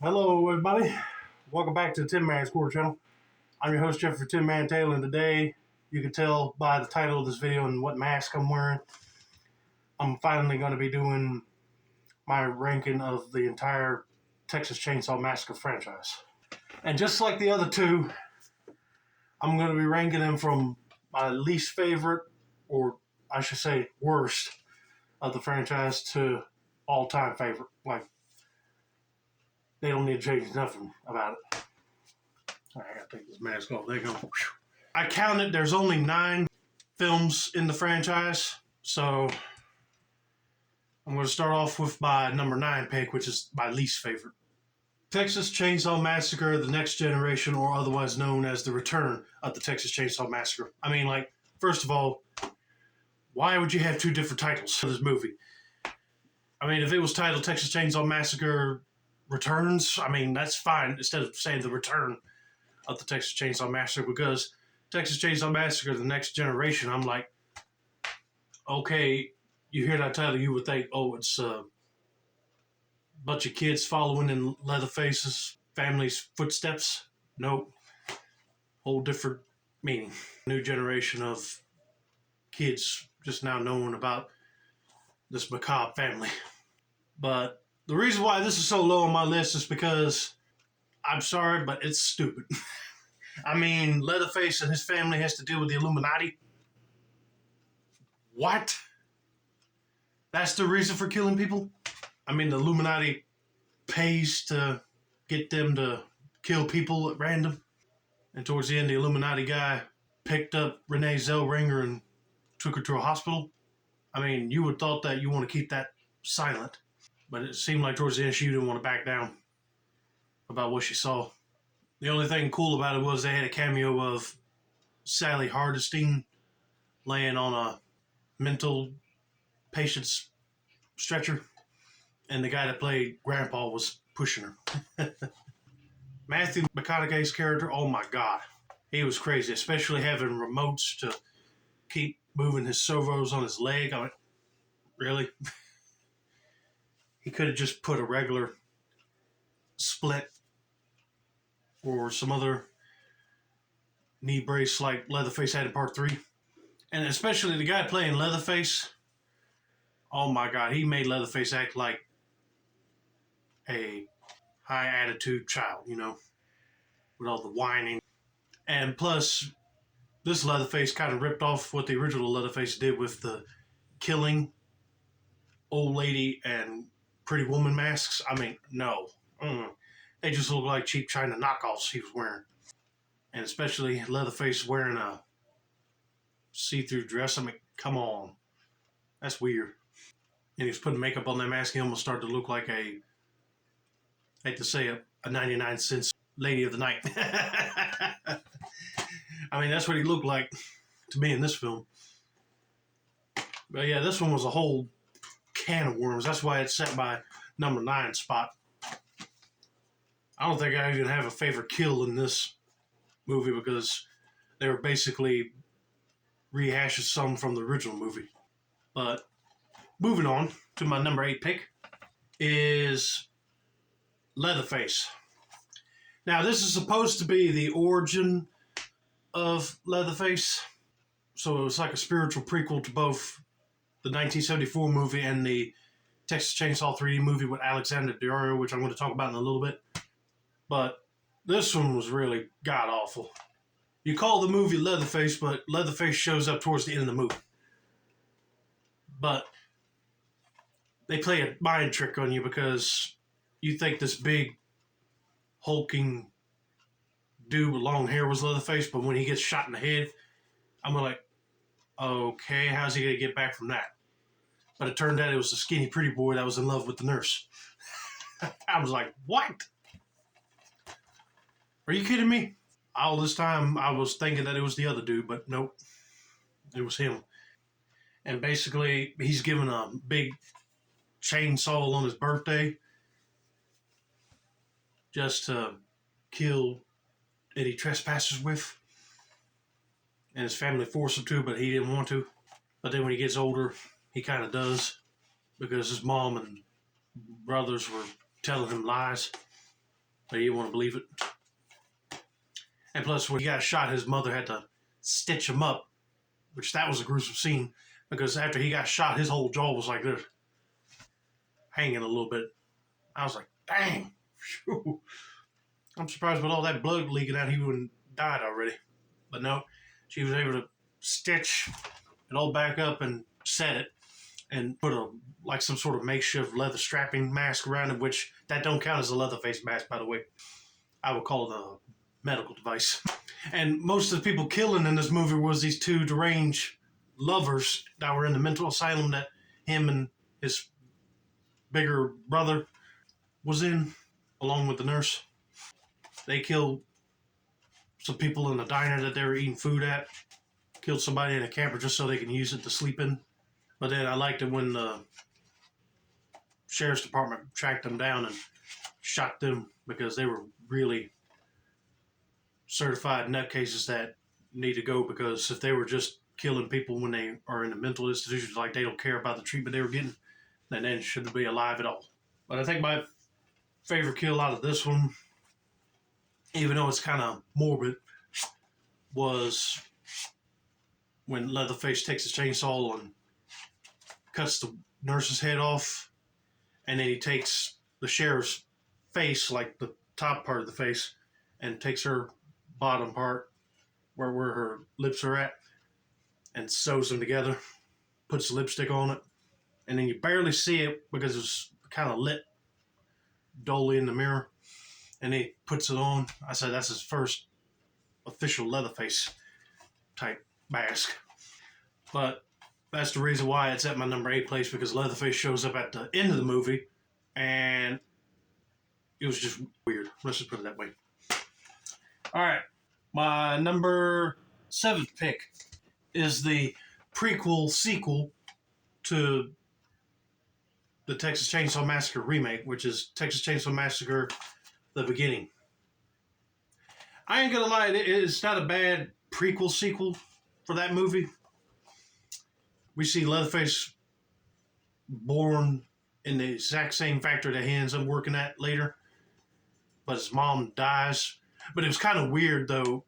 Hello, everybody. Welcome back to the Tinmans Quarter Channel. I'm your host, Jeff for Tin Man Tale, and today you can tell by the title of this video and what mask I'm wearing. I'm finally going to be doing my ranking of the entire Texas Chainsaw Massacre franchise. And just like the other two, I'm going to be ranking them from my least favorite, or I should say worst, of the franchise to all-time favorite. Like, they don't need to change nothing about it. I gotta take this mask off. There you go. I counted, there's only 9 films in the franchise, so I'm going to start off with my number 9 pick, which is my least favorite. Texas Chainsaw Massacre, The Next Generation, or otherwise known as The Return of the Texas Chainsaw Massacre. I mean, like, first of all, why would you have 2 different titles for this movie? I mean, if it was titled Texas Chainsaw Massacre Returns, I mean, that's fine, instead of saying The Return of the Texas Chainsaw Massacre, because Texas Chainsaw Massacre, The Next Generation, I'm like, okay, you hear that title, you would think, oh, it's a bunch of kids following in Leatherface's family's footsteps. Nope. Whole different meaning. New generation of kids just now knowing about this macabre family. But the reason why this is so low on my list is because, I'm sorry, but it's stupid. I mean, Leatherface and his family has to deal with the Illuminati. What? That's the reason for killing people? I mean, the Illuminati pays to get them to kill people at random. And towards the end, the Illuminati guy picked up Renee Zellweger and took her to a hospital. I mean, you would have thought that you want to keep that silent. But it seemed like towards the end, she didn't want to back down about what she saw. The only thing cool about it was they had a cameo of Sally Hardesty laying on a mental patient's stretcher, and the guy that played Grandpa was pushing her. Matthew McConaughey's character, oh my god, he was crazy, especially having remotes to keep moving his servos on his leg. I mean, really? He could have just put a regular split or some other knee brace like Leatherface had in part 3. And especially the guy playing Leatherface, oh my god, he made Leatherface act like a high attitude child, you know, with all the whining. And plus, this Leatherface kind of ripped off what the original Leatherface did with the killing old lady and pretty woman masks. I mean, no. They just look like cheap China knockoffs he was wearing. And especially Leatherface wearing a see-through dress. I mean, come on. That's weird. And he was putting makeup on that mask. He almost started to look like I hate to say a 99 cents lady of the night. I mean, that's what he looked like to me in this film. But yeah, this one was a whole can of worms. That's why it's set by number 9 spot. I don't think I even have a favorite kill in this movie because they were basically rehashes some from the original movie. But moving on to my number 8 pick is Leatherface. Now, this is supposed to be the origin of Leatherface. So it was like a spiritual prequel to both the 1974 movie and the Texas Chainsaw 3D movie with Alexander Daddario, which I'm going to talk about in a little bit. But this one was really god-awful. You call the movie Leatherface, but Leatherface shows up towards the end of the movie. But they play a mind trick on you because you think this big, hulking dude with long hair was Leatherface, but when he gets shot in the head, I'm like, okay, how's he going to get back from that? But it turned out it was a skinny pretty boy that was in love with the nurse. I was like, what? Are you kidding me? All this time I was thinking that it was the other dude, but nope. It was him. And basically, he's given a big chainsaw on his birthday just to kill any trespassers with. And his family forced him to, but he didn't want to. But then when he gets older, he kind of does, because his mom and brothers were telling him lies. You want to believe it. And plus, when he got shot, his mother had to stitch him up, which that was a gruesome scene, because after he got shot, his whole jaw was like this, hanging a little bit. I was like, dang. Phew. I'm surprised with all that blood leaking out, he wouldn't died already. But no, she was able to stitch it all back up and set it and put like some sort of makeshift leather strapping mask around it, which that don't count as a Leatherface mask, by the way. I would call it a medical device. And most of the people killing in this movie was these two deranged lovers that were in the mental asylum that him and his bigger brother was in, along with the nurse. They killed some people in the diner that they were eating food at. Killed somebody in a camper just so they can use it to sleep in. But then I liked it when the sheriff's department tracked them down and shot them, because they were really certified nutcases that need to go, because if they were just killing people when they are in the mental institutions, like they don't care about the treatment they were getting, then they shouldn't be alive at all. But I think my favorite kill out of this one, even though it's kind of morbid, was when Leatherface takes his chainsaw and cuts the nurse's head off, and then he takes the sheriff's face, like the top part of the face, and takes her bottom part, where her lips are at, and sews them together, puts lipstick on it, and then you barely see it because it's kind of lit dully in the mirror, and he puts it on. I said that's his first official Leatherface type mask. But that's the reason why it's at my number 8 place, because Leatherface shows up at the end of the movie, and it was just weird. Let's just put it that way. All right, my number 7th pick is the prequel sequel to the Texas Chainsaw Massacre remake, which is Texas Chainsaw Massacre: The Beginning. I ain't gonna lie, it's not a bad prequel sequel for that movie. We see Leatherface born in the exact same factory that he ends up working at later, but his mom dies. But it was kind of weird, though,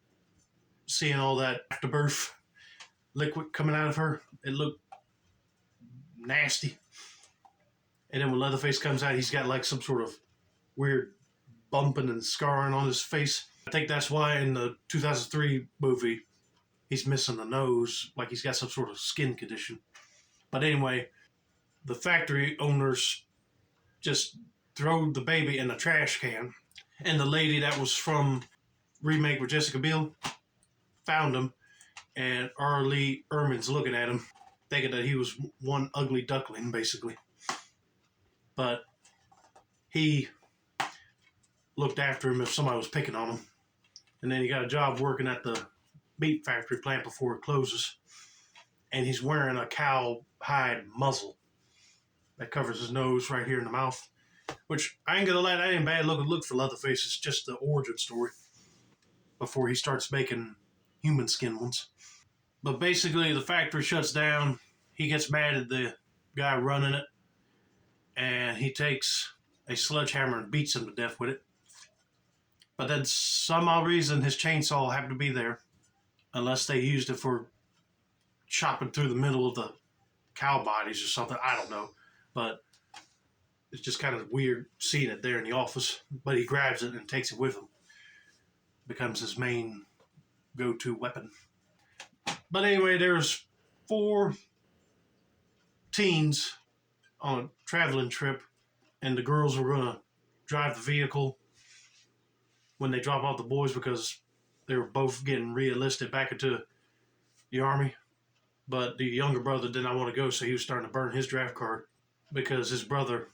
seeing all that afterbirth liquid coming out of her. It looked nasty. And then when Leatherface comes out, he's got like some sort of weird bumping and scarring on his face. I think that's why in the 2003 movie, he's missing the nose, like he's got some sort of skin condition. But anyway, the factory owners just throw the baby in a trash can. And the lady that was from remake with Jessica Biel found him, and R. Lee Ermey's looking at him, thinking that he was one ugly duckling, basically. But he looked after him if somebody was picking on him. And then he got a job working at the meat factory plant before it closes. And he's wearing a cow hide muzzle that covers his nose right here in the mouth. Which, I ain't gonna lie, that ain't bad look for Leatherface. It's just the origin story before he starts making human skin ones. But basically, the factory shuts down. He gets mad at the guy running it, and he takes a sledgehammer and beats him to death with it. But then, some odd reason, his chainsaw happened to be there, unless they used it for chopping through the middle of the cow bodies or something. I don't know. But it's just kind of weird seeing it there in the office. But he grabs it and takes it with him. Becomes his main go-to weapon. But anyway, there's 4 teens on a traveling trip, and the girls were going to drive the vehicle when they drop off the boys, because they were both getting re-enlisted back into the Army. But the younger brother did not want to go, so he was starting to burn his draft card, because his brother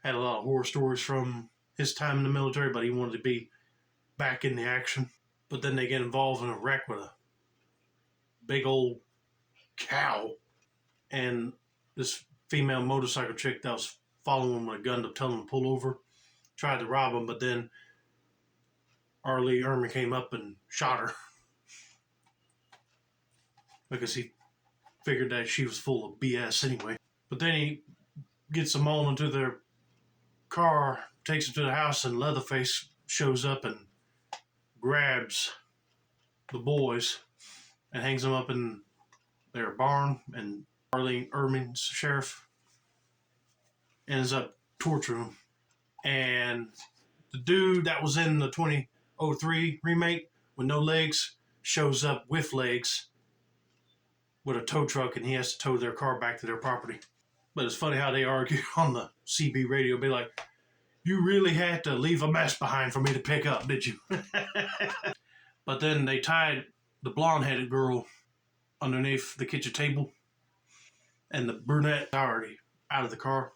had a lot of horror stories from his time in the military, but he wanted to be back in the action. But then they get involved in a wreck with a big old cow, and this female motorcycle chick that was following him with a gun to tell him to pull over tried to rob him, but then R. Lee Ermey came up and shot her because he figured that she was full of BS anyway. But then he gets them all into their car takes him to the house, and Leatherface shows up and grabs the boys and hangs them up in their barn. And Arlene Erming's sheriff ends up torturing them. And the dude that was in the 2003 remake with no legs shows up with legs with a tow truck, and he has to tow their car back to their property. But it's funny how they argue on the CB radio, be like, you really had to leave a mess behind for me to pick up, did you? But then they tied the blonde-headed girl underneath the kitchen table, and the brunette already out of the car.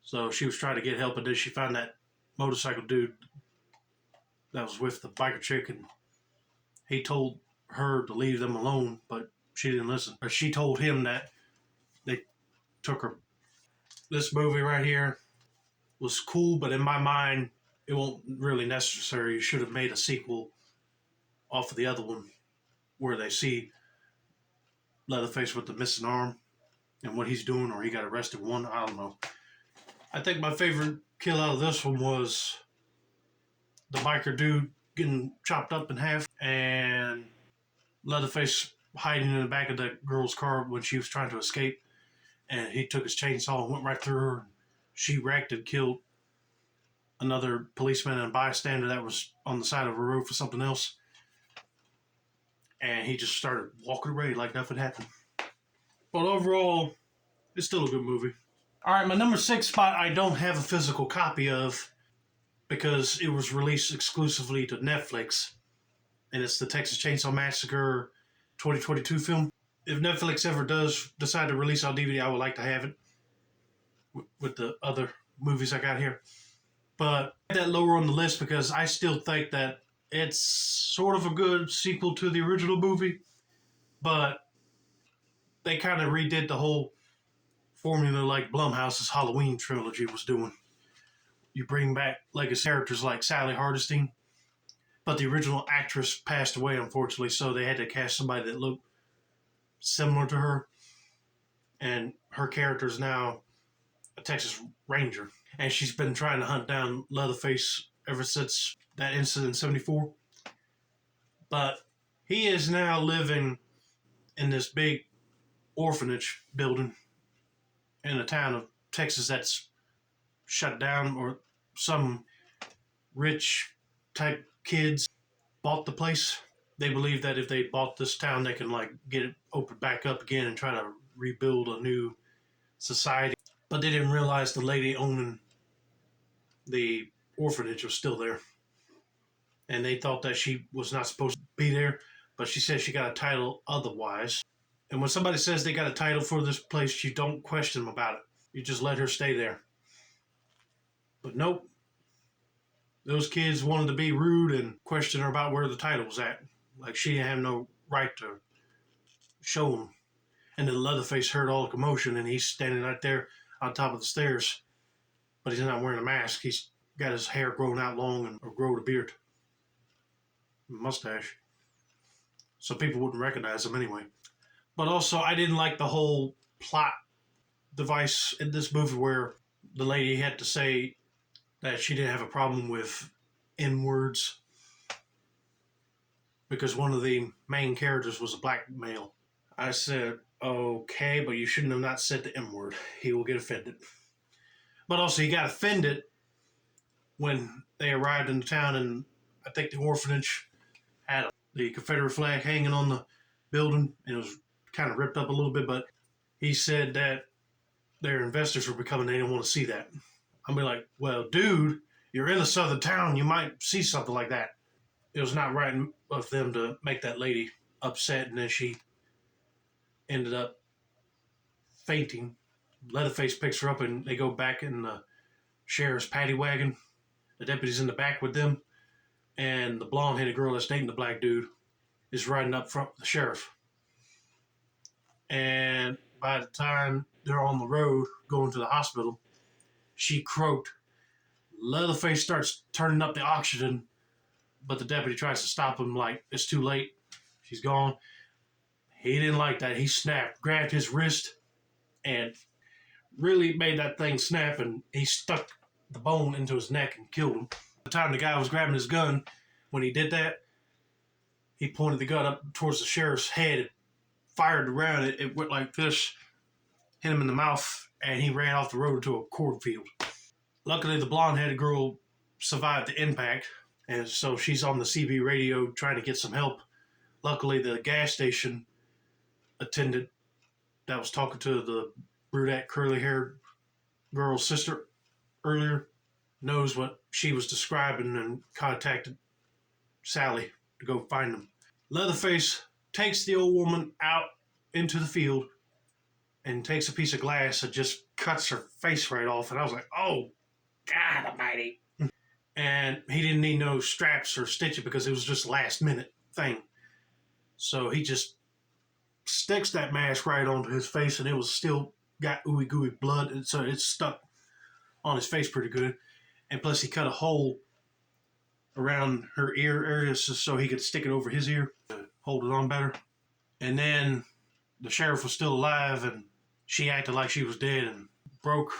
So she was trying to get help, and then she found that motorcycle dude that was with the biker chick, and he told her to leave them alone, but she didn't listen. Or she told him that they took her. This movie right here was cool, but in my mind, it won't really necessary. You should have made a sequel off of the other one where they see Leatherface with the missing arm and what he's doing, or he got arrested one. I don't know. I think my favorite kill out of this one was the biker dude getting chopped up in half and Leatherface hiding in the back of that girl's car when she was trying to escape. And he took his chainsaw and went right through her. She wrecked and killed another policeman and bystander that was on the side of a road for something else. And he just started walking away like nothing happened. But overall, it's still a good movie. All right, my number 6 spot I don't have a physical copy of because it was released exclusively to Netflix. And it's the Texas Chainsaw Massacre 2022 film. If Netflix ever does decide to release on DVD, I would like to have it with the other movies I got here. But I had that lower on the list because I still think that it's sort of a good sequel to the original movie, but they kind of redid the whole formula like Blumhouse's Halloween trilogy was doing. You bring back legacy characters like Sally Hardesty, but the original actress passed away, unfortunately, so they had to cast somebody that looked similar to her. And her character is now a Texas Ranger. And she's been trying to hunt down Leatherface ever since that incident in 74. But he is now living in this big orphanage building in a town of Texas that's shut down, or some rich type kids bought the place. They believe that if they bought this town, they can like get it opened back up again and try to rebuild a new society. But they didn't realize the lady owning the orphanage was still there. And they thought that she was not supposed to be there, but she said she got a title otherwise. And when somebody says they got a title for this place, you don't question them about it. You just let her stay there. But nope. Those kids wanted to be rude and question her about where the title was at. Like she didn't have no right to show them. And then Leatherface heard all the commotion, and he's standing right there on top of the stairs. But he's not wearing a mask. He's got his hair grown out long or growed a beard. Mustache. So people wouldn't recognize him anyway. But also, I didn't like the whole plot device in this movie where the lady had to say that she didn't have a problem with N-words because one of the main characters was a black male. I said, okay, but you shouldn't have not said the M-word. He will get offended. But also, he got offended when they arrived in the town, and I think the orphanage had the Confederate flag hanging on the building, and it was kind of ripped up a little bit, but he said that their investors were coming, they didn't want to see that. I'll be like, well, dude, you're in a southern town, you might see something like that. It was not right of them to make that lady upset, and then she ended up fainting. Leatherface picks her up, and they go back in the sheriff's paddy wagon. The deputy's in the back with them, and the blonde-headed girl that's dating the black dude is riding up front with the sheriff. And by the time they're on the road going to the hospital, she croaked. Leatherface starts turning up the oxygen, but the deputy tries to stop him like, it's too late. She's gone. He didn't like that. He snapped, grabbed his wrist, and really made that thing snap, and he stuck the bone into his neck and killed him. The time the guy was grabbing his gun, when he did that, he pointed the gun up towards the sheriff's head. It fired around. It went like this, hit him in the mouth, and he ran off the road to a cornfield. Luckily, the blonde-headed girl survived the impact, and so she's on the CB radio trying to get some help. Luckily, the gas station attendant that was talking to the brunette, curly-haired girl's sister earlier knows what she was describing and contacted Sally to go find them. Leatherface takes the old woman out into the field and takes a piece of glass and just cuts her face right off. And I was like, oh, God almighty. And he didn't need no straps or stitching because it was just a last minute thing. So he just sticks that mask right onto his face, and it was still got ooey gooey blood, and so it's stuck on his face pretty good. And plus he cut a hole around her ear area so he could stick it over his ear to hold it on better. And then the sheriff was still alive, and she acted like she was dead and broke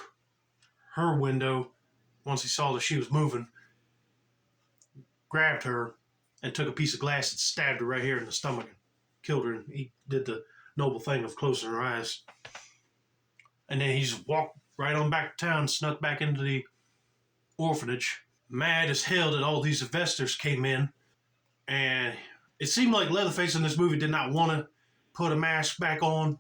her window once he saw that she was moving, grabbed her, and took a piece of glass and stabbed her right here in the stomach and killed her. And he did the noble thing of closing her eyes. And then he just walked right on back to town, snuck back into the orphanage, mad as hell that all these investors came in. And it seemed like Leatherface in this movie did not want to put a mask back on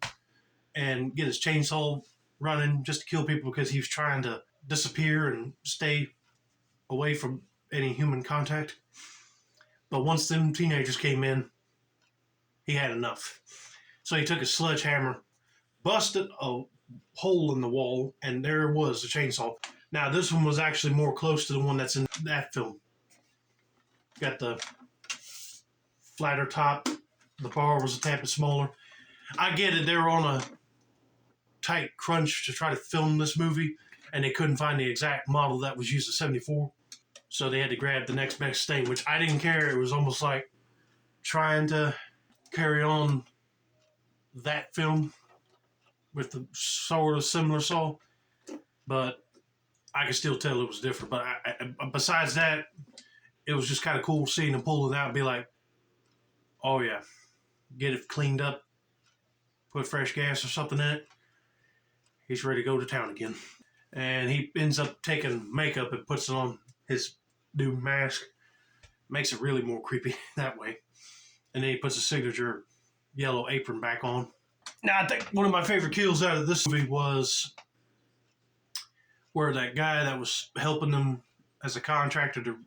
and get his chainsaw running just to kill people because he was trying to disappear and stay away from any human contact. But once them teenagers came in, he had enough. So he took a sledgehammer, busted a hole in the wall, and there was the chainsaw. Now, this one was actually more close to the one that's in that film. Got the flatter top. The bar was a tad bit smaller. I get it. They were on a tight crunch to try to film this movie, and they couldn't find the exact model that was used in '74. So they had to grab the next best thing, which I didn't care. It was almost like trying to carry on that film with the sort of similar saw, but I could still tell it was different. But besides that, it was just kind of cool seeing him pull it out and be like, oh yeah, get it cleaned up, put fresh gas or something in it. He's ready to go to town again. And he ends up taking makeup and puts it on his new mask. Makes it really more creepy that way. And then he puts a signature yellow apron back on. Now, I think one of my favorite kills out of this movie was where that guy that was helping them as a contractor to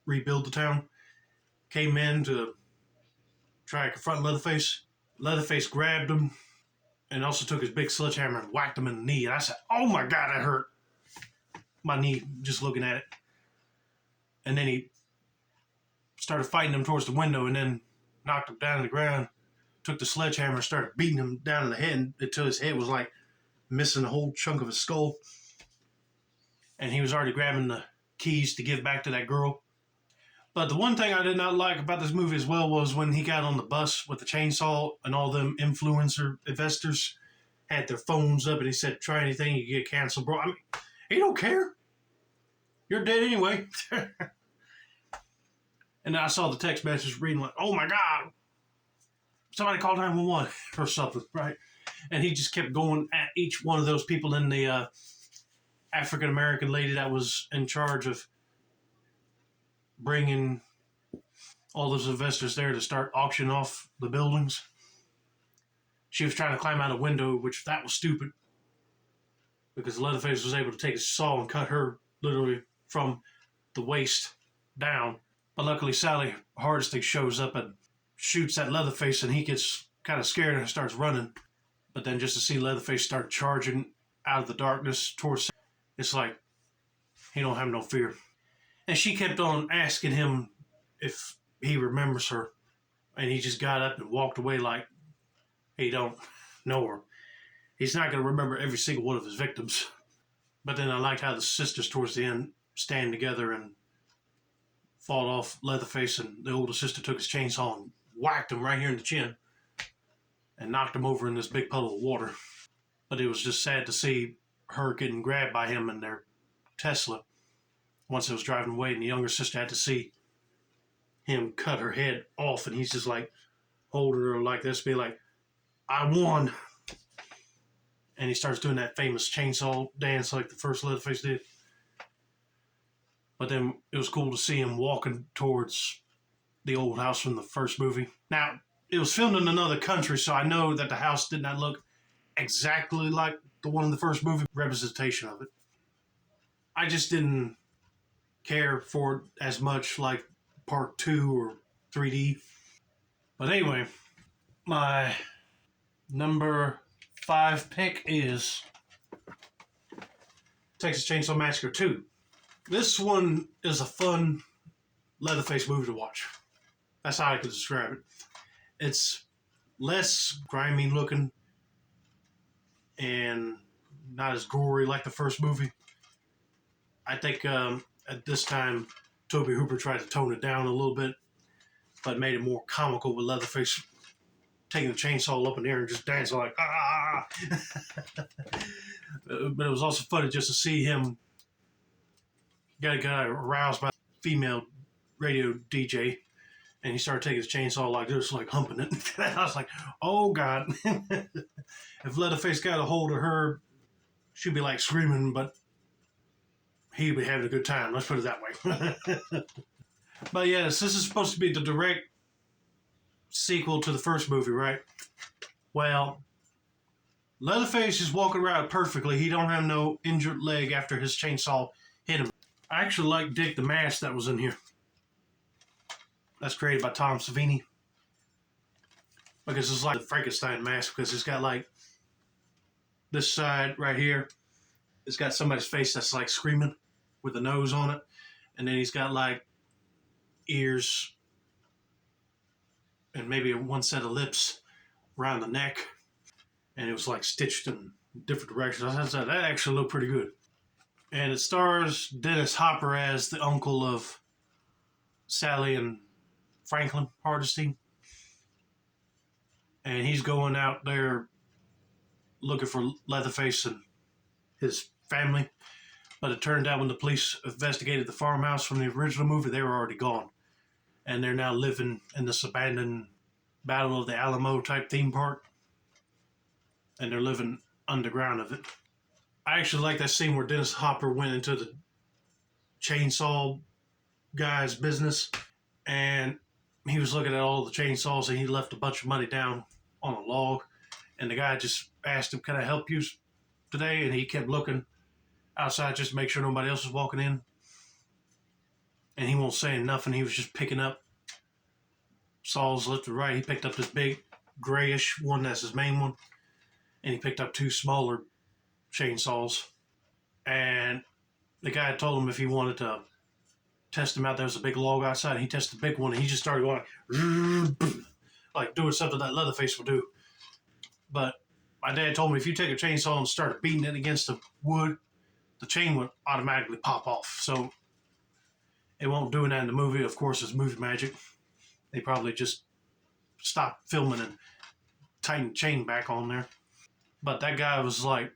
rebuild the town came in to try to confront Leatherface. Leatherface grabbed him and also took his big sledgehammer and whacked him in the knee. And I said, oh my God, that hurt my knee just looking at it. And then he started fighting him towards the window and then knocked him down to the ground, took the sledgehammer and started beating him down in the head until his head was like missing a whole chunk of his skull. And he was already grabbing the keys to give back to that girl. But the one thing I did not like about this movie as well was when he got on the bus with the chainsaw and all them influencer investors had their phones up and he said, try anything, you get canceled, bro. I mean, he don't care. You're dead anyway. And I saw the text message reading like, oh my God, somebody call 911 or something, right? And he just kept going at each one of those people. And the African-American lady that was in charge of bringing all those investors there to start auctioning off the buildings, she was trying to climb out a window, which that was stupid because Leatherface was able to take his saw and cut her literally from the waist down. But luckily Sally Hardesty shows up and shoots at Leatherface and he gets kind of scared and starts running. But then just to see Leatherface start charging out of the darkness towards, it's like he don't have no fear. And she kept on asking him if he remembers her. And he just got up and walked away like he don't know her. He's not going to remember every single one of his victims. But then I liked how the sisters towards the end stand together and fought off Leatherface, and the older sister took his chainsaw and whacked him right here in the chin and knocked him over in this big puddle of water. But it was just sad to see her getting grabbed by him and they're Tesla once it was driving away, and the younger sister had to see him cut her head off, and he's just like holding her like this, be like, I won. And he starts doing that famous chainsaw dance like the first Leatherface did. But then it was cool to see him walking towards the old house from the first movie. Now, it was filmed in another country, so I know that the house did not look exactly like the one in the first movie, representation of it. I just didn't care for it as much like Part 2 or 3D. But anyway, my number 5 pick is Texas Chainsaw Massacre 2. This one is a fun Leatherface movie to watch. That's how I could describe it. It's less grimy looking and not as gory like the first movie. I think at this time, Tobe Hooper tried to tone it down a little bit, but made it more comical with Leatherface taking the chainsaw up in the air and just dancing like, ah! But it was also funny just to see him get aroused by a female radio DJ, and he started taking his chainsaw like this, like humping it. I was like, oh God. If Leatherface got a hold of her, she'd be like screaming, but he'd be having a good time. Let's put it that way. But yes, this is supposed to be the direct sequel to the first movie, right? Well, Leatherface is walking around perfectly. He don't have no injured leg after his chainsaw hit him. I actually like Dick the mask that was in here. That's created by Tom Savini. Because it's like the Frankenstein mask, because it's got like this side right here. It's got somebody's face that's like screaming with a nose on it. And then he's got like ears and maybe one set of lips around the neck. And it was like stitched in different directions. I said, that actually looked pretty good. And it stars Dennis Hopper as the uncle of Sally and Franklin Hardesty. And he's going out there looking for Leatherface and his family. But it turned out when the police investigated the farmhouse from the original movie, they were already gone. And they're now living in this abandoned Battle of the Alamo type theme park. And they're living underground of it. I actually like that scene where Dennis Hopper went into the chainsaw guy's business, and he was looking at all the chainsaws, and he left a bunch of money down on a log, and the guy just asked him, can I help you today? And he kept looking outside just to make sure nobody else was walking in, and he won't say nothing. He was just picking up saws left and right. He picked up this big grayish one, that's his main one, and he picked up 2 smaller chainsaws, and the guy told him if he wanted to test him out, there was a big log outside. He tested the big one, and he just started going like doing something that Leatherface would do. But my dad told me if you take a chainsaw and start beating it against the wood, the chain would automatically pop off. So it won't do that in the movie. Of course, it's movie magic. They probably just stopped filming and tightened the chain back on there. But that guy was like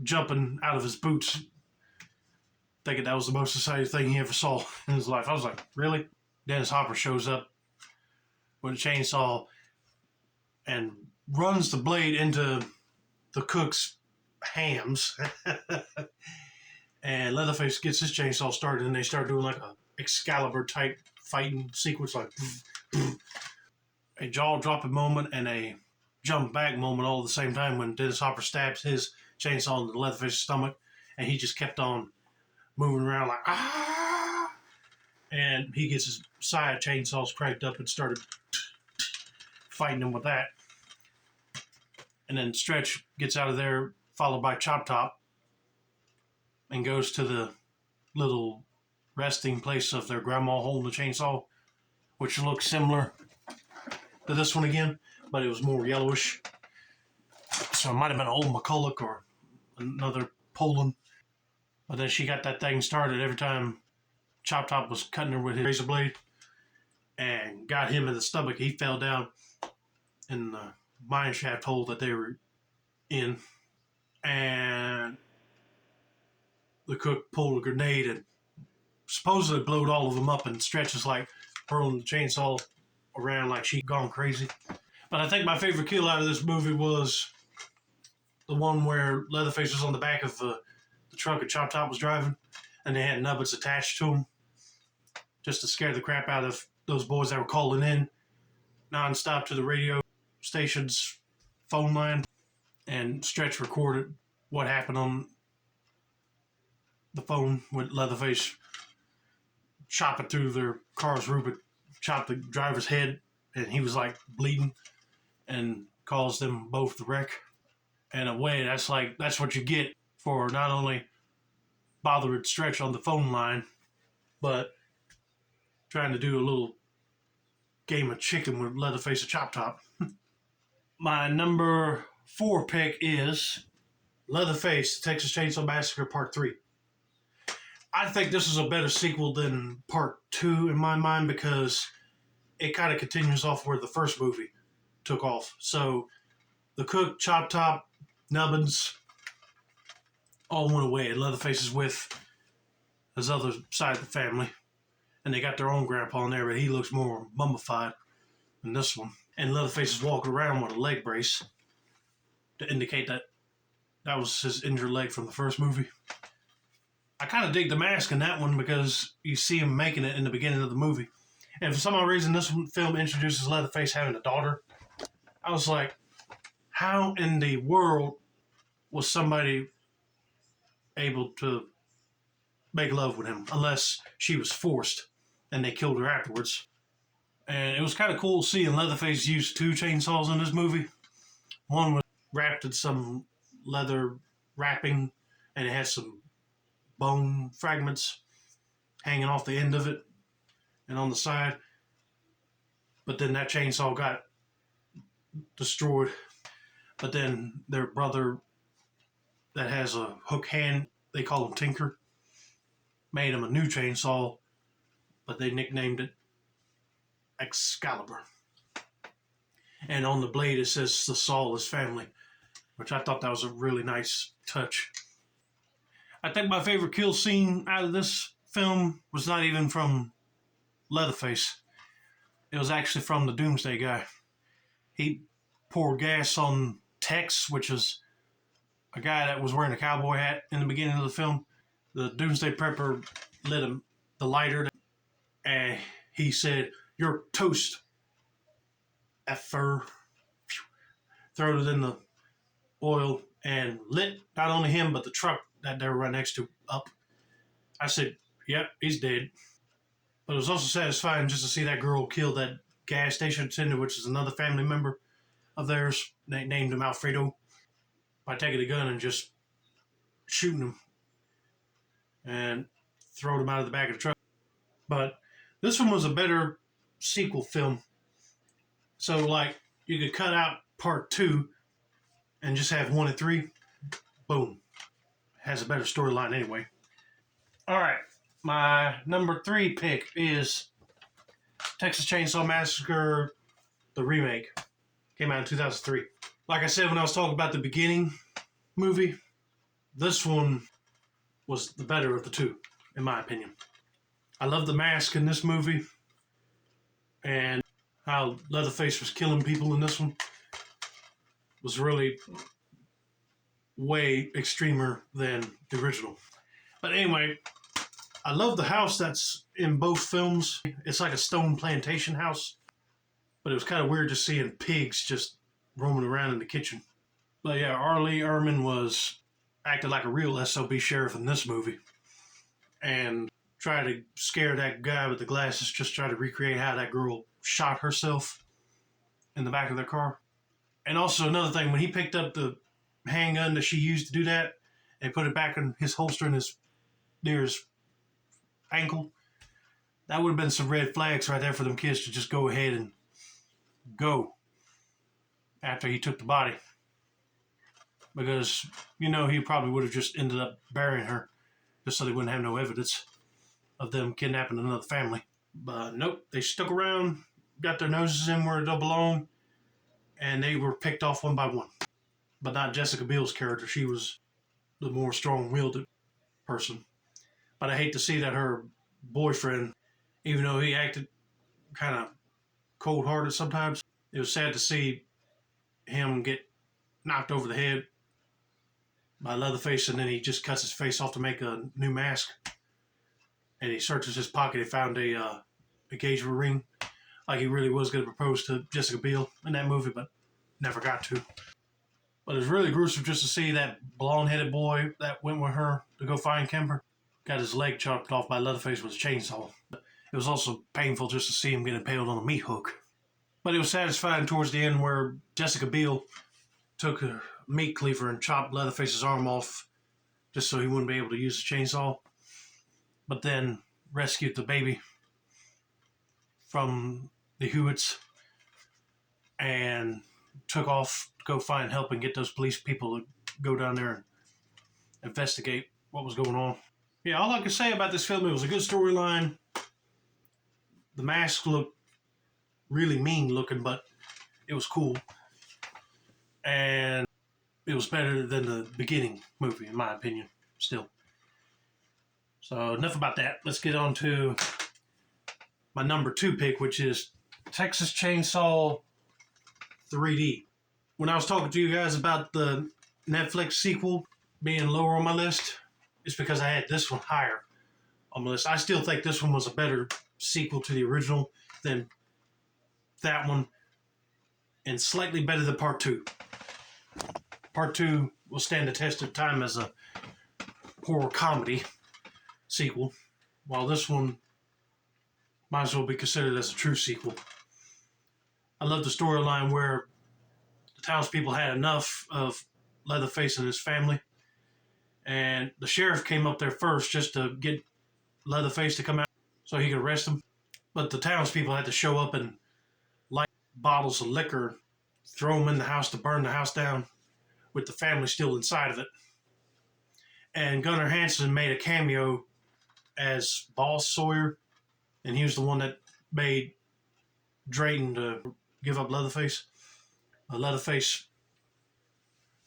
jumping out of his boots, thinking that was the most exciting thing he ever saw in his life. I was like, really? Dennis Hopper shows up with a chainsaw and runs the blade into the cook's hams. And Leatherface gets his chainsaw started, and they start doing like a Excalibur type fighting sequence, like a jaw-dropping moment and a jump back moment all at the same time when Dennis Hopper stabs his chainsaw into Leatherface's stomach, and he just kept on moving around like, ah! And he gets his side chainsaws cranked up and started fighting him with that. And then Stretch gets out of there, followed by Chop Top, and goes to the little resting place of their grandma holding the chainsaw, which looks similar to this one again, but it was more yellowish. So it might have been an old McCulloch or another Poland. But then she got that thing started every time Chop Top was cutting her with his razor blade and got him in the stomach. He fell down in the mine shaft hole that they were in. And the cook pulled a grenade and supposedly blowed all of them up, and Stretch is like hurling the chainsaw around like she gone crazy. But I think my favorite kill out of this movie was the one where Leatherface was on the back of the truck and Chop Top was driving, and they had nubbins attached to him just to scare the crap out of those boys that were calling in nonstop to the radio station's phone line. And Stretch recorded what happened on the phone with Leatherface chopping through their car's roof, chopped the driver's head, and he was like bleeding and caused them both to wreck. In a way, that's what you get for not only bothering Stretch on the phone line, but trying to do a little game of chicken with Leatherface and Chop Top. My number 4 pick is Leatherface, Texas Chainsaw Massacre Part 3. I think this is a better sequel than Part 2 in my mind, because it kind of continues off where the first movie took off. So the cook, Chop Top, Nubbins all went away, and Leatherface is with his other side of the family. And they got their own grandpa in there, but he looks more mummified than this one. And Leatherface is walking around with a leg brace to indicate that that was his injured leg from the first movie. I kind of dig the mask in that one because you see him making it in the beginning of the movie. And for some odd reason, this film introduces Leatherface having a daughter. I was like, how in the world was somebody able to make love with him unless she was forced and they killed her afterwards? And it was kind of cool seeing Leatherface use 2 chainsaws in this movie. One was wrapped in some leather wrapping, and it had some bone fragments hanging off the end of it and on the side. But then that chainsaw got destroyed. But then their brother that has a hook hand, they call him Tinker, made him a new chainsaw, but they nicknamed it Excalibur. And on the blade it says the Sawless family, which I thought that was a really nice touch. I think my favorite kill scene out of this film was not even from Leatherface. It was actually from the Doomsday guy. He poured gas on Tex, which is a guy that was wearing a cowboy hat in the beginning of the film. The Doomsday Prepper lit him the lighter, and he said, "You're toast, effer." Throw it in the oil and lit not only him, but the truck that they were right next to up. I said, yep, he's dead. But it was also satisfying just to see that girl kill that gas station attendant, which is another family member of theirs. They named him Alfredo, by taking a gun and just shooting him and throwing him out of the back of the truck. But this one was a better sequel film. So, like, you could cut out Part 2 and just have 1 and 3. Boom. Has a better storyline anyway. All right. My number 3 pick is Texas Chainsaw Massacre, the remake. Came out in 2003. Like I said when I was talking about the beginning movie, this one was the better of the two, in my opinion. I love the mask in this movie, and how Leatherface was killing people in this one was really way extremer than the original. But anyway, I love the house that's in both films. It's like a stone plantation house, but it was kind of weird just seeing pigs just roaming around in the kitchen. But yeah, Arlie Erman was acting like a real SOB sheriff in this movie, and try to scare that guy with the glasses, just try to recreate how that girl shot herself in the back of their car. And also another thing, when he picked up the handgun that she used to do that and put it back in his holster near his ankle, that would have been some red flags right there for them kids to just go ahead and go after he took the body. Because, you know, he probably would have just ended up burying her just so they wouldn't have no evidence of them kidnapping another family. But nope, they stuck around, got their noses in where they belong, and they were picked off one by one. But not Jessica Biel's character. She was the more strong-willed person. But I hate to see that her boyfriend, even though he acted kind of cold-hearted sometimes, it was sad to see him get knocked over the head by Leatherface, and then he just cuts his face off to make a new mask. And he searches his pocket and found a engagement ring, like he really was going to propose to Jessica Biel in that movie, but never got to. But it's really gruesome just to see that blonde-headed boy that went with her to go find Kimber got his leg chopped off by Leatherface with a chainsaw. It was also painful just to see him get impaled on a meat hook. But it was satisfying towards the end where Jessica Biel took a meat cleaver and chopped Leatherface's arm off just so he wouldn't be able to use the chainsaw, but then rescued the baby from the Hewitts and took off to go find help and get those police people to go down there and investigate what was going on. Yeah, all I can say about this film, it was a good storyline. The mask looked really mean looking, but it was cool. And it was better than the beginning movie, in my opinion, still. So enough about that. Let's get on to my number 2 pick, which is Texas Chainsaw 3D. When I was talking to you guys about the Netflix sequel being lower on my list, it's because I had this one higher on my list. I still think this one was a better sequel to the original than that one, and slightly better than Part 2. Part 2 will stand the test of time as a horror comedy sequel, while this one might as well be considered as a true sequel. I love the storyline where the townspeople had enough of Leatherface and his family, and the sheriff came up there first just to get Leatherface to come out so he could arrest him. But the townspeople had to show up and light bottles of liquor, throw them in the house to burn the house down, with the family still inside of it. And Gunnar Hansen made a cameo as Boss Sawyer, and he was the one that made Drayton to give up Leatherface. Leatherface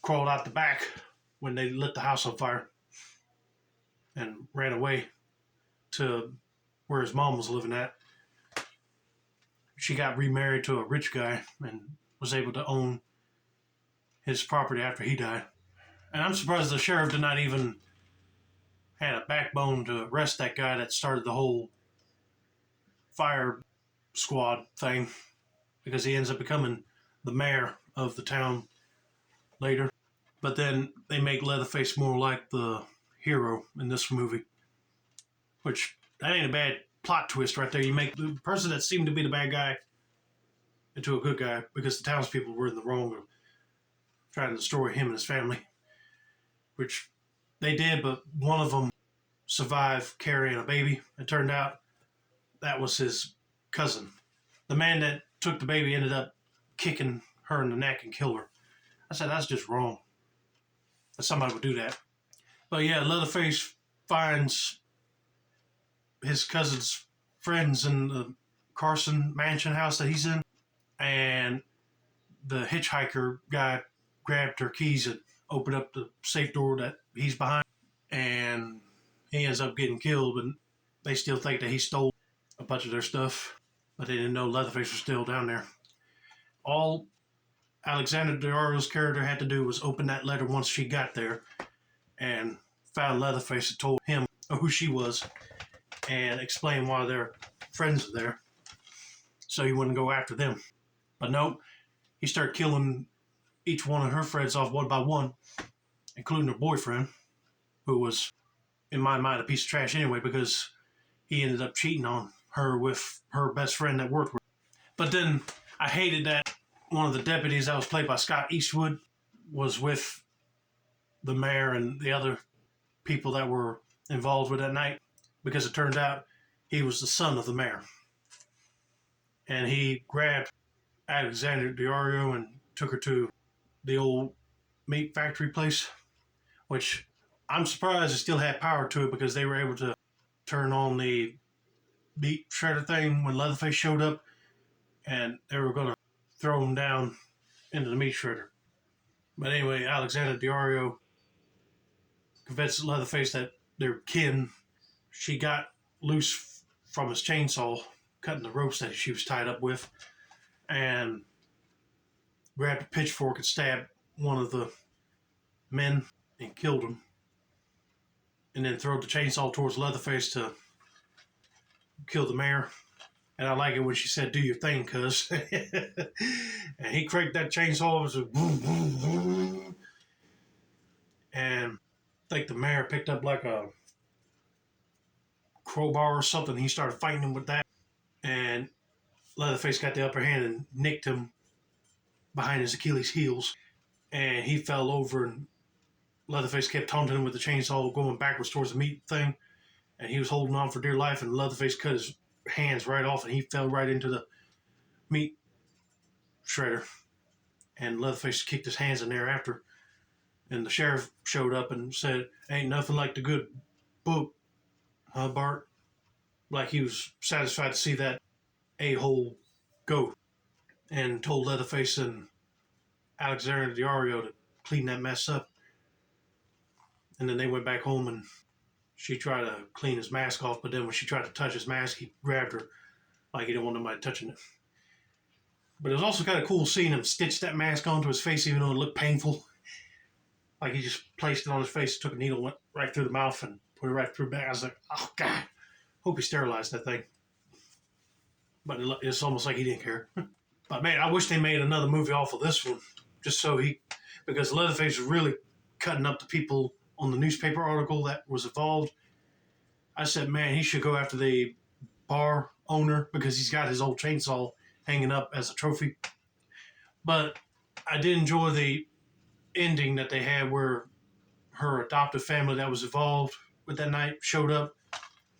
crawled out the back when they lit the house on fire and ran away to where his mom was living at. She got remarried to a rich guy and was able to own his property after he died. And I'm surprised the sheriff did not even had a backbone to arrest that guy that started the whole fire squad thing, because he ends up becoming the mayor of the town later. But then they make Leatherface more like the hero in this movie, which that ain't a bad plot twist right there. You make the person that seemed to be the bad guy into a good guy because the townspeople were in the wrong of trying to destroy him and his family, which they did, but one of them survived carrying a baby. It turned out that was his cousin. The man that took the baby ended up kicking her in the neck and killed her. I said, that's just wrong that somebody would do that. But yeah, Leatherface finds his cousin's friends in the Carson mansion house that he's in, and the hitchhiker guy grabbed her keys and opened up the safe door that he's behind, and he ends up getting killed, and they still think that he stole a bunch of their stuff, but they didn't know Leatherface was still down there. All Alexander Daddario's character had to do was open that letter once she got there and found Leatherface and told him who she was and explain why their friends are there so he wouldn't go after them. But no, he started killing each one of her friends off one by one, including her boyfriend, who was, in my mind, a piece of trash anyway, because he ended up cheating on her with her best friend that worked with her. But then I hated that one of the deputies that was played by Scott Eastwood was with the mayor and the other people that were involved with that night, because it turned out he was the son of the mayor. And he grabbed Alexander Daddario and took her to the old meat factory place, which I'm surprised it still had power to it, because they were able to turn on the meat shredder thing when Leatherface showed up, and they were going to throw him down into the meat shredder. But anyway, Alexander Daddario convinced Leatherface that their kin, she got loose from his chainsaw, cutting the ropes that she was tied up with, and grabbed a pitchfork and stabbed one of the men and killed him. And then threw the chainsaw towards Leatherface to kill the mayor. And I like it when she said, "Do your thing, cuz." And he cranked that chainsaw. It was a boom, boom, boom. And I think the mayor picked up like a crowbar or something. He started fighting him with that. And Leatherface got the upper hand and nicked him behind his Achilles heels. And he fell over, and Leatherface kept taunting him with the chainsaw, going backwards towards the meat thing. And he was holding on for dear life, and Leatherface cut his hands right off, and he fell right into the meat shredder. And Leatherface kicked his hands in there after. And the sheriff showed up and said, "Ain't nothing like the good book, huh, Bart?" Like he was satisfied to see that a-hole go. And told Leatherface and Alexander Diario to clean that mess up. And then they went back home, and she tried to clean his mask off, but then when she tried to touch his mask, he grabbed her like he didn't want nobody touching it. But it was also kind of cool seeing him stitch that mask onto his face, even though it looked painful. Like he just placed it on his face, took a needle, went right through the mouth, and put it right through the back. I was like, oh, God. Hope he sterilized that thing. But it's almost like he didn't care. But, man, I wish they made another movie off of this one. Just so because Leatherface was really cutting up the people on the newspaper article that was involved. I said, man, he should go after the bar owner because he's got his old chainsaw hanging up as a trophy. But I did enjoy the ending that they had where her adoptive family that was involved with that night showed up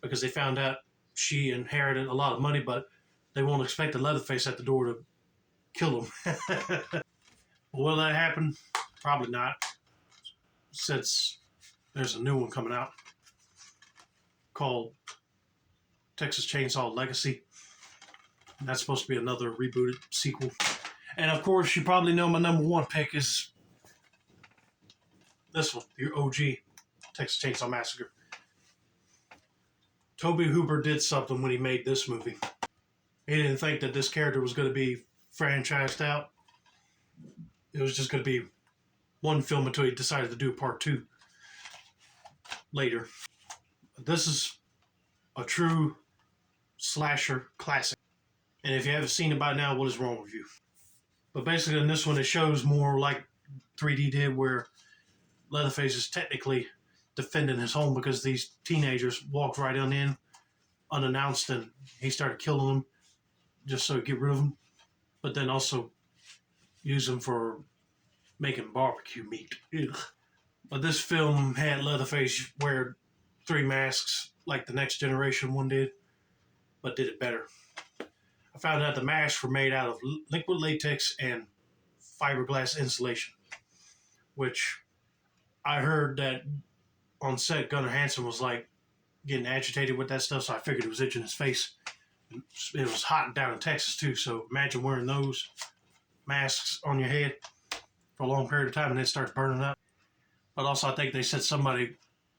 because they found out she inherited a lot of money, but they won't expect the Leatherface at the door to kill him. Will that happen? Probably not, since there's a new one coming out called Texas Chainsaw Legacy. And that's supposed to be another rebooted sequel. And of course, you probably know my number one pick is this one, your OG, Texas Chainsaw Massacre. Tobe Hooper did something when he made this movie. He didn't think that this character was going to be franchised out. It was just going to be one film until he decided to do part 2 later. This is a true slasher classic. And if you haven't seen it by now, what is wrong with you? But basically in this one, it shows more like 3D did, where Leatherface is technically defending his home because these teenagers walked right on in unannounced, and he started killing them just so he'd get rid of them. But then also use them for making barbecue meat. Ugh. But this film had Leatherface wear 3 masks like the Next Generation one did, but did it better. I found out the masks were made out of liquid latex and fiberglass insulation, which I heard that on set Gunnar Hansen was like getting agitated with that stuff, so I figured it was itching his face. It was hot down in Texas too, so imagine wearing those masks on your head for a long period of time and it starts burning up. But also I think they said somebody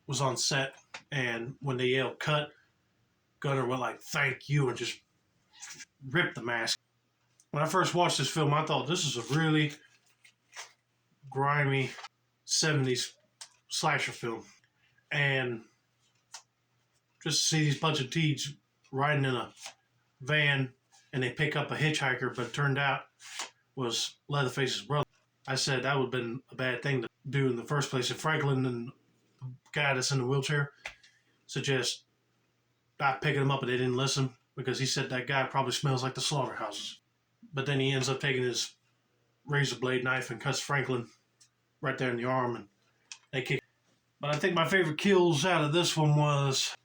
was on set, and when they yelled cut, Gunnar went like, "Thank you," and just ripped the mask. When I first watched this film, I thought this is a really grimy 70s slasher film. And just to see these bunch of teens riding in a van and they pick up a hitchhiker, but it turned out was Leatherface's brother. I said that would have been a bad thing to do in the first place if Franklin and the guy that's in the wheelchair suggest not picking him up, and they didn't listen because he said that guy probably smells like the slaughterhouses. But then he ends up taking his razor blade knife and cuts Franklin right there in the arm, and they kick. But I think my favorite kills out of this one was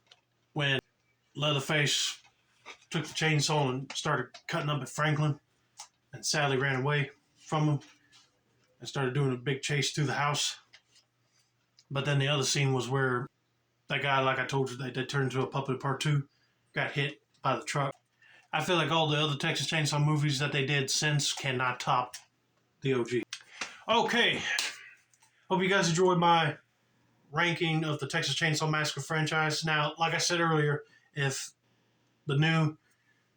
when Leatherface took the chainsaw and started cutting up at Franklin, and Sally ran away from him and started doing a big chase through the house. But then the other scene was where that guy, like I told you, they turned into a puppet part 2, got hit by the truck. I feel like all the other Texas Chainsaw movies that they did since cannot top the OG. Okay. Hope you guys enjoyed my ranking of the Texas Chainsaw Massacre franchise. Now, like I said earlier, if the new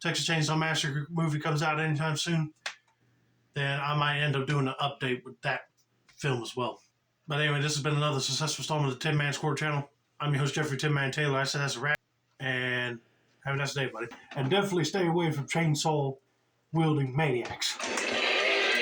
Texas Chainsaw Massacre movie comes out anytime soon, then I might end up doing an update with that film as well. But anyway, this has been another successful installment of the Tin Man Score channel. I'm your host, Jeffrey Tin Man Taylor. I said that's a wrap. And have a nice day, buddy. And definitely stay away from chainsaw wielding maniacs.